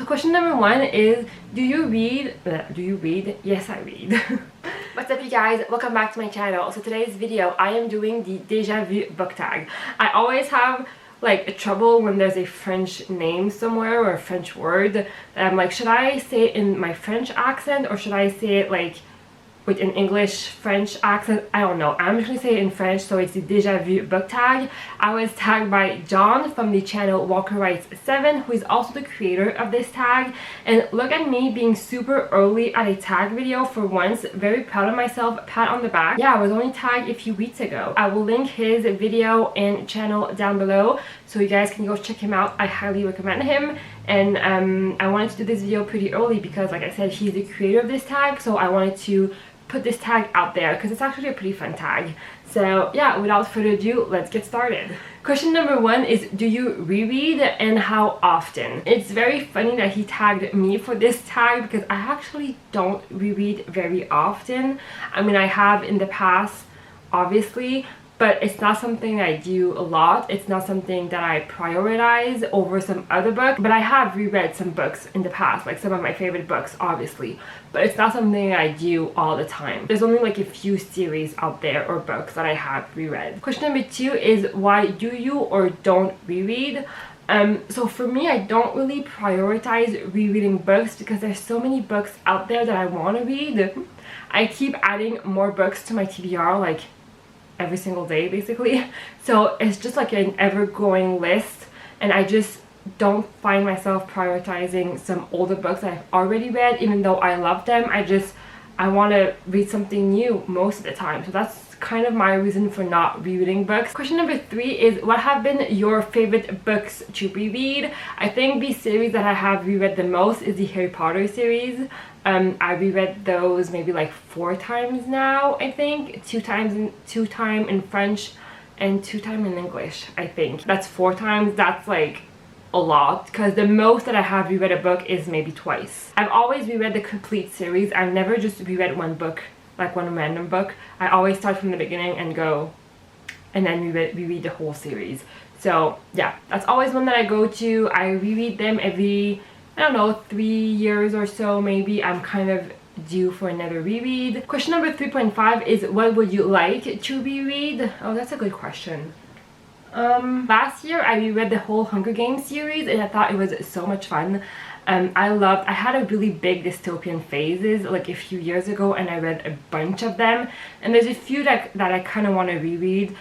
So question number 1 is, do you read? Yes, I read. What's up you guys, welcome back to my channel. So today's video I am doing the Déjà Vu Book Tag. I always have like trouble when there's a French name somewhere or a French word that I'm like, should I say it in my French accent or should I say it like with an English French accent? I don't know. I'm just gonna say it in French. So it's the Déjà Vu Book Tag. I was tagged by John from the channel Walker Writes 7, who is also the creator of this tag. And look at me being super early at a tag video for once. Very proud of myself, pat on the back. Yeah, I was only tagged a few weeks ago. I will link his video and channel down below so you guys can go check him out. I highly recommend him. And I wanted to do this video pretty early because, like I said, he's the creator of this tag, so I wanted to put this tag out there because it's actually a pretty fun tag. So yeah, without further ado, let's get started. Question number 1 is, do you reread and how often? It's very funny that he tagged me for this tag because I actually don't reread very often. I mean, I have in the past, obviously, but it's not something I do a lot. It's not something that I prioritize over some other books. But I have reread some books in the past, like some of my favorite books, obviously. But it's not something I do all the time. There's only like a few series out there or books that I have reread. Question number 2 is, why do you or don't reread? So for me, I don't really prioritize rereading books because there's so many books out there that I want to read. I keep adding more books to my TBR, like every single day basically, so it's just like an ever-growing list, and I just don't find myself prioritizing some older books that I've already read. Even though I love them, I want to read something new most of the time. So that's kind of my reason for not rereading books. Question number 3 is, what have been your favorite books to reread? I think the series that I have reread the most is the Harry Potter series. I reread those maybe like 4 times now, I think. 2 times in French and 2 times in English, I think. That's 4 times. That's like a lot because the most that I have reread a book is maybe twice. I've always reread the complete series. I've never just reread one book, like one random book. I always start from the beginning and go and then reread the whole series. So yeah, that's always one that I go to. I reread them every, I don't know, 3 years or so maybe. I'm kind of due for another reread. Question number 3.5 is, what would you like to reread? Oh, that's a good question. Last year I reread the whole Hunger Games series and I thought it was so much fun. I had a really big dystopian phases like a few years ago, and I read a bunch of them, and there's a few that I kind of want to reread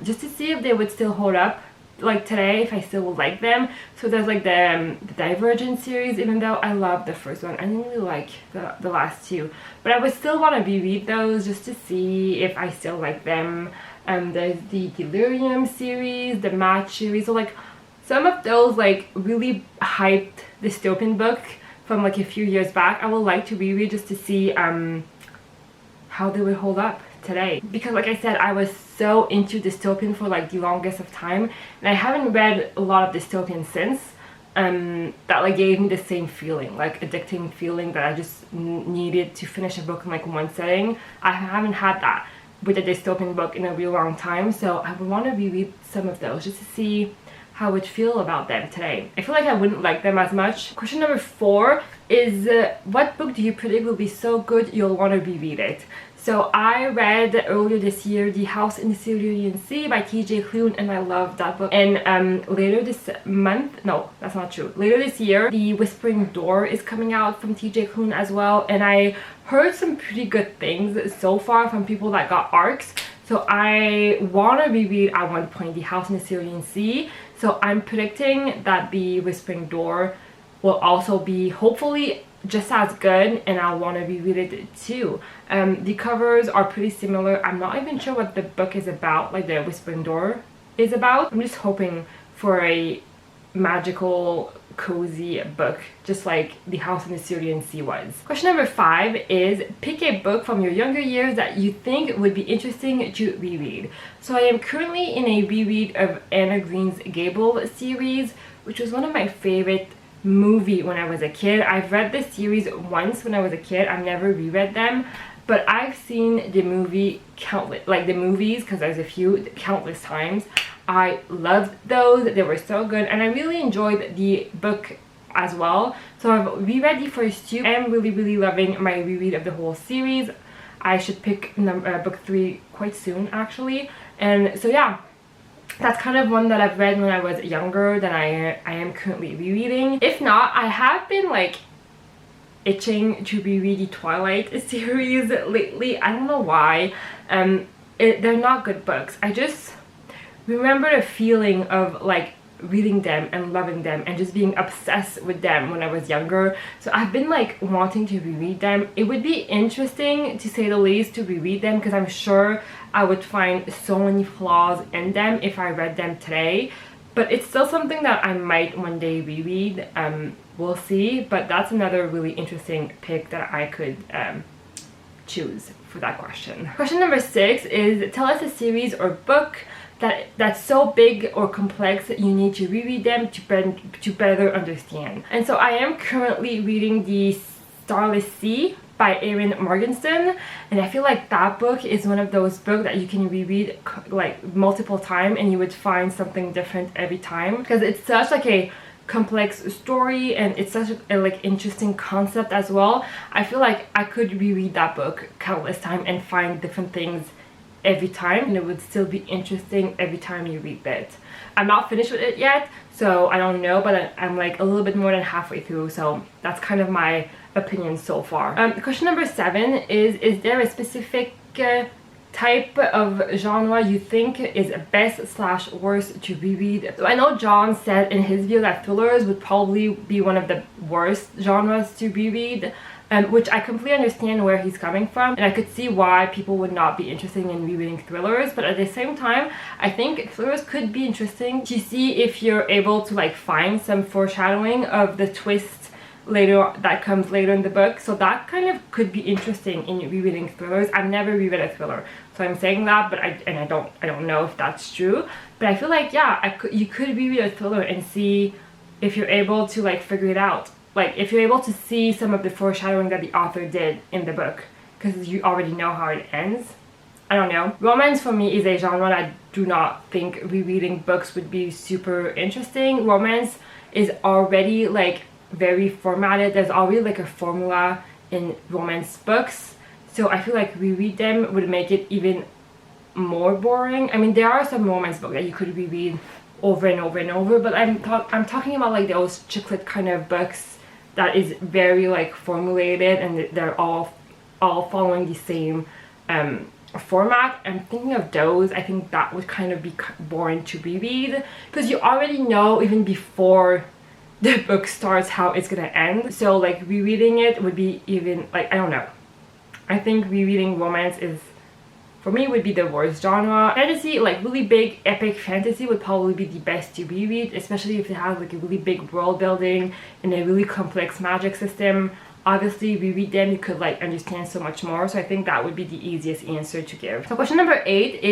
just to see if they would still hold up like today, if I still would like them. So there's like the Divergent series, even though I love the first one, I didn't really like the last 2, but I would still want to reread those just to see if I still like them. There's the Delirium series, the Match series, so like some of those like really hyped dystopian book from like a few years back I would like to reread just to see how they would hold up today, because like I said, I was so into dystopian for like the longest of time, and I haven't read a lot of dystopian since that like gave me the same feeling, like addicting feeling that I just needed to finish a book in like one setting. I haven't had that with a dystopian book in a real long time, so I would want to reread some of those just to see how I would feel about them today. I feel like I wouldn't like them as much. Question number 4 is, what book do you predict will be so good you'll want to reread it? So I read earlier this year The House in the Cerulean Sea by TJ Klune, and I love that book. And later this month, no, that's not true. Later this year, The Whispering Door is coming out from TJ Klune as well, and I heard some pretty good things so far from people that got ARCs. So I want to reread at one point The House in the Cerulean Sea. So I'm predicting that The Whispering Door will also be hopefully just as good, and I want to reread it too. The covers are pretty similar. I'm not even sure what the book is about, like the Whispering Door is about. I'm just hoping for a magical, cozy book, just like The House in the Cerulean Sea was. Question number 5 is, pick a book from your younger years that you think would be interesting to reread. So I am currently in a reread of Anna Green's Gable series, which was one of my favorite movie when I was a kid. I've read this series once when I was a kid. I've never reread them, but I've seen the movie countless, like the movies, because there's a few, countless times. I loved those. They were so good, and I really enjoyed the book as well. So I've reread the first two. I am really loving my reread of the whole series. I should pick book 3 quite soon actually. And so yeah, that's kind of one that I've read when I was younger that I am currently rereading. If not, I have been like itching to reread the Twilight series lately. I don't know why. They're not good books. I just remember the feeling of like reading them and loving them and just being obsessed with them when I was younger. So I've been like wanting to reread them. It would be interesting, to say the least, to reread them because I'm sure I would find so many flaws in them if I read them today. But it's still something that I might one day reread. We'll see. But that's another really interesting pick that I could choose for that question. Question number 6 is, tell us a series or book that's so big or complex that you need to reread them to better understand. And so I am currently reading The Starless Sea by Erin Morgenstern, and I feel like that book is one of those books that you can reread like multiple times and you would find something different every time, because it's such like a complex story and it's such a like interesting concept as well. I feel like I could reread that book countless times and find different things every time, and it would still be interesting every time you read it. I'm not finished with it yet, so I don't know, but I'm like a little bit more than halfway through, so that's kind of my opinion so far. Question number 7 is there a specific type of genre you think is best / worst to reread? So I know John said in his video that thrillers would probably be one of the worst genres to reread, which I completely understand where he's coming from, and I could see why people would not be interested in rereading thrillers. But at the same time, I think thrillers could be interesting to see if you're able to like find some foreshadowing of the twist later that comes later in the book. So that kind of could be interesting in rereading thrillers. I've never reread a thriller, so I'm saying that, but I don't know if that's true. But I feel like yeah, you could reread a thriller and see if you're able to like figure it out. Like if you're able to see some of the foreshadowing that the author did in the book, because you already know how it ends. I don't know. Romance for me is a genre that I do not think rereading books would be super interesting. Romance is already like very formatted. There's already like a formula in romance books, so I feel like reread them would make it even more boring. I mean, there are some romance books that you could reread over and over and over, but I'm talking about like those chick lit kind of books that is very like formulated and they're all following the same format. I'm thinking of those. I think that would kind of be boring to reread because you already know even before the book starts how it's gonna end. So like rereading it would be even like, I don't know. I think rereading romance is, for me, would be the worst genre. Fantasy, like really big epic fantasy, would probably be the best to reread, especially if it has like a really big world building and a really complex magic system. Obviously, reread them, you could like understand so much more. So I think that would be the easiest answer to give. So question number 8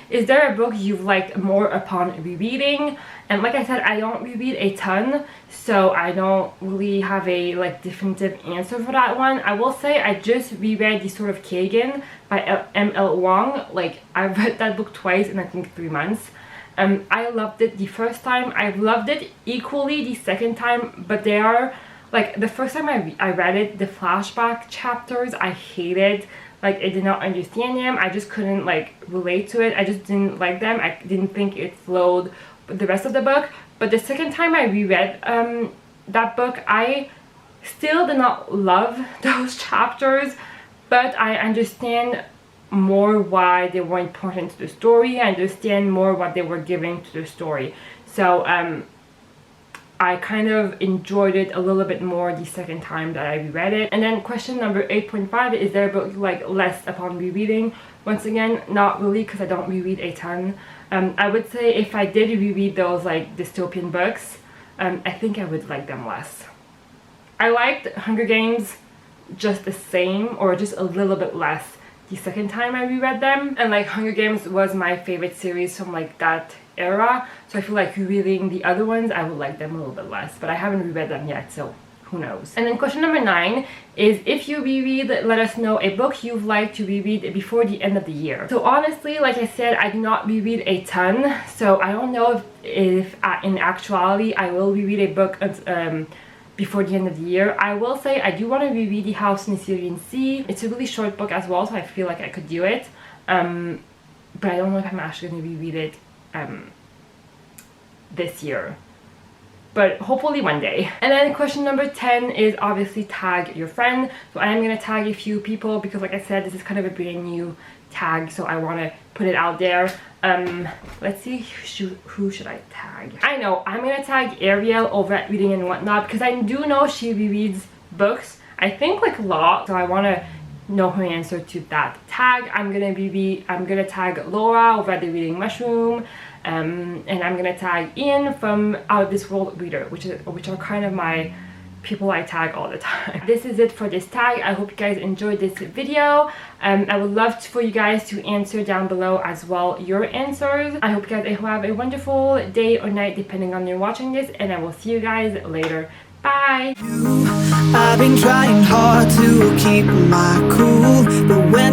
is there a book you've liked more upon rereading? And like I said, I don't reread a ton, so I don't really have a like definitive answer for that one. I will say I just reread The Sword of Kagan by M.L. Wong. Like I read that book twice in I think 3 months. I loved it the first time. I loved it equally the second time, but they are like the first time I read it, the flashback chapters I hated. Like I did not understand them. I just couldn't like relate to it. I just didn't like them. I didn't think it flowed with the rest of the book. But the second time I reread that book, I still did not love those chapters, but I understand more why they were important to the story. I understand more what they were giving to the story. So I kind of enjoyed it a little bit more the second time that I reread it. And then question number 8.5, is there a book you like less upon rereading? Once again, not really, because I don't reread a ton. I would say if I did reread those like dystopian books, I think I would like them less. I liked Hunger Games just the same, or just a little bit less the second time I reread them. And like Hunger Games was my favorite series from like that era, so I feel like rereading the other ones I would like them a little bit less, but I haven't reread them yet, so who knows. And then question number 9 is, if you reread, let us know a book you'd like to reread before the end of the year. So honestly, like I said, I do not reread a ton, so I don't know if in actuality I will reread a book before the end of the year. I will say I do want to reread The House in the Syrian Sea. It's a really short book as well, so I feel like I could do it. But I don't know if I'm actually going to reread it this year. But hopefully one day. And then question number 10 is obviously tag your friend. So I am going to tag a few people because, like I said, this is kind of a brand new tag, so I want to put it out there. Let's see, who should I tag? I know, I'm going to tag Ariel over at Reading and Whatnot because I do know she rereads books. I think like a lot, so I want to know her answer to that tag. I'm gonna tag Laura over at the Reading Mushroom, and I'm gonna tag Ian from Out of This World Reader, which are kind of my people I tag all the time. This is it for this tag. I hope you guys enjoyed this video. I would love for you guys to answer down below as well your answers. I hope you guys have a wonderful day or night depending on you're watching this, and I will see you guys later. Bye! I've been trying hard to keep my cool, but when